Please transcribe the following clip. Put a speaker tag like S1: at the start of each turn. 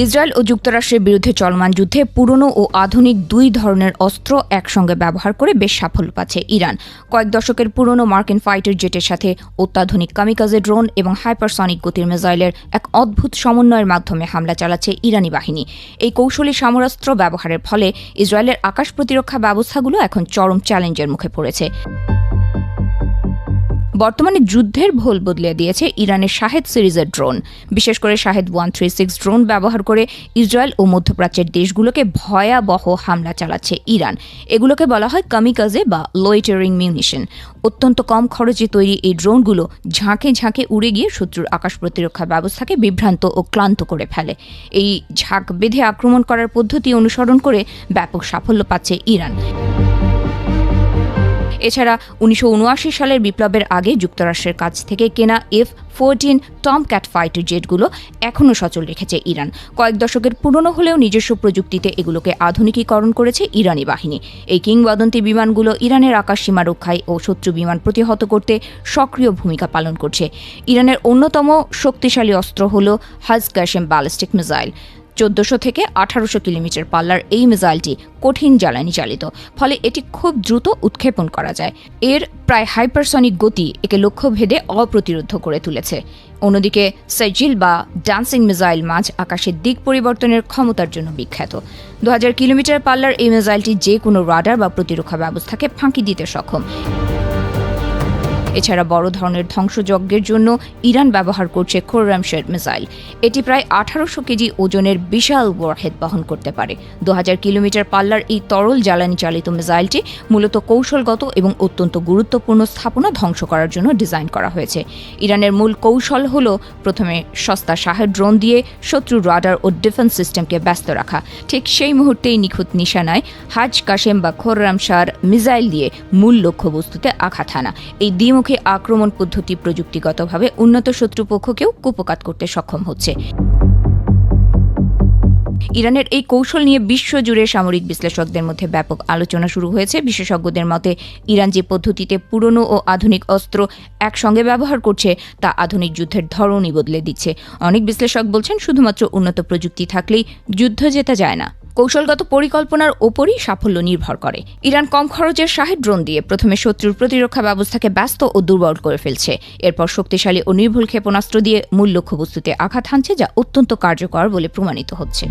S1: Israel ও যুক্তরাষ্ট্রের বিরুদ্ধে চলমান যুদ্ধে পুরনো ও আধুনিক দুই ধরনের অস্ত্র একসঙ্গে ব্যবহার করে বেশ সাফল্য পাচ্ছে ইরান। কয়েক দশকের পুরনো মার্কিন ফাইটার জেটের সাথে অত্যাধুনিক কামিকাজে ড্রোন এবং হাইপারসনিক গতির মিসাইলের এক অদ্ভুত সমন্বয়ের মাধ্যমে হামলা চালাচ্ছে ইরানি বাহিনী। এই কৌশলী সমরাস্ত্র ব্যবহারের ফলে ইসরায়েলের আকাশ প্রতিরক্ষা ব্যবস্থাগুলো এখন চরম চ্যালেঞ্জের মুখে পড়েছে। বর্তমানে যুদ্ধের ভোল বদলে দিয়েছে ইরানের শাহেদ সিরিজের ড্রোন। বিশেষ করে শাহেদ 136 ড্রোন ব্যবহার করে ইসরায়েল ও মধ্যপ্রাচ্যের দেশগুলোকে ভয়াবহ হামলা চালাচ্ছে ইরান। এগুলোকে বলা হয় কামিকাজে বা লোইটারিং মিউনিশন। অত্যন্ত কম খরচে তৈরি এই ড্রোনগুলো ঝাঁকে ঝাঁকে উড়ে গিয়ে শত্রুর আকাশ প্রতিরক্ষা ব্যবস্থাকে বিভ্রান্ত ও ক্লান্ত করে ফেলে। এই ঝাঁক বেঁধে আক্রমণ করার পদ্ধতি অনুসরণ করে ব্যাপক সাফল্য পাচ্ছে ইরান। এছাড়া 1979 সালের বিপ্লবের আগে যুক্তরাষ্ট্রের কাছ থেকে কেনা F-14 টমক্যাট ফাইটার জেটগুলো এখনও সচল রেখেছে ইরান। কয়েক দশকের পুরনো হলেও নিজস্ব প্রযুক্তিতে এগুলোকে আধুনিকীকরণ করেছে ইরানি বাহিনী। এই কিংবদন্তি বিমানগুলো ইরানের আকাশসীমা রক্ষায় ও শত্রু বিমান প্রতিহত করতে সক্রিয় ভূমিকা পালন করছে। ইরানের অন্যতম শক্তিশালী অস্ত্র হল হাজ কাশেম ব্যালিস্টিক মিসাইল। 1400 থেকে 1800 কিলোমিটার পাল্লার এই মিসাইলটি কঠিন জ্বালানি চালিত, ফলে এটি খুব দ্রুত উৎক্ষেপণ করা যায়। এর প্রায় হাইপারসনিক গতি একে লক্ষ্যভেদে অপ্রতিরোধ্য করে তুলেছে। অন্যদিকে সাইজিল বা ডান্সিং মিসাইল মাঝ আকাশের দিক পরিবর্তনের ক্ষমতার জন্য বিখ্যাত। 2000 কিলোমিটার পাল্লার এই মিসাইলটি যে কোনো রাডার বা প্রতিরক্ষা ব্যবস্থাকে ফাঁকি দিতে সক্ষম। এছাড়া বড় ধরনের ধ্বংসযজ্ঞের জন্য ইরান ব্যবহার করছে খোররামশের মিসাইল। এটি প্রায় 1800 কেজি ওজনের বিশাল ওয়ারহেড বহন করতে পারে। 2000 কিলোমিটার পাল্লার এই তরল জ্বালানি চালিত মিসাইলটি মূলত কৌশলগত এবং অত্যন্ত গুরুত্বপূর্ণ স্থাপনা ধ্বংস করার জন্য ডিজাইন করা হয়েছে। ইরানের মূল কৌশল হল প্রথমে সস্তা শাহেদ ড্রোন দিয়ে শত্রুর রাডার ও ডিফেন্স সিস্টেমকে ব্যস্ত রাখা। ঠিক সেই মুহূর্তেই নিখুঁত নিশানায় হাজ কাশেম বা খোররামশার মিসাইল দিয়ে মূল লক্ষ্যবস্তুতে আঘাত হানা। এই দ্বিমুখী আক্রমণ পদ্ধতি প্রযুক্তিগতভাবে উন্নত শত্রুপক্ষকেও কুপকাত করতে সক্ষম হচ্ছে। ইরানের এই কৌশল নিয়ে বিশ্বজুড়ে সামরিক বিশ্লেষকদের মধ্যে ব্যাপক আলোচনা শুরু হয়েছে। বিশেষজ্ঞদের মতে ইরান যে পদ্ধতিতে পুরনো ও আধুনিক অস্ত্র একসঙ্গে ব্যবহার করছে তা আধুনিক যুদ্ধের ধরনই বদলে দিচ্ছে। অনেক বিশ্লেষক বলছেন শুধুমাত্র উন্নত প্রযুক্তি থাকলেই যুদ্ধ জেতা যায় না, কৌশলগত পরিকল্পনার ওপরই সাফল্য নির্ভর করে। ইরান কম খরচের শাহেদ ড্রোন দিয়ে প্রথমে শত্রুর প্রতিরক্ষা ব্যবস্থাকে ব্যস্ত ও দুর্বল করে ফেলছে। এরপর শক্তিশালী ও নির্ভুল ক্ষেপণাস্ত্র দিয়ে মূল লক্ষ্যবস্তুতে আঘাত হানছে, যা অত্যন্ত কার্যকর বলে প্রমাণিত হচ্ছে।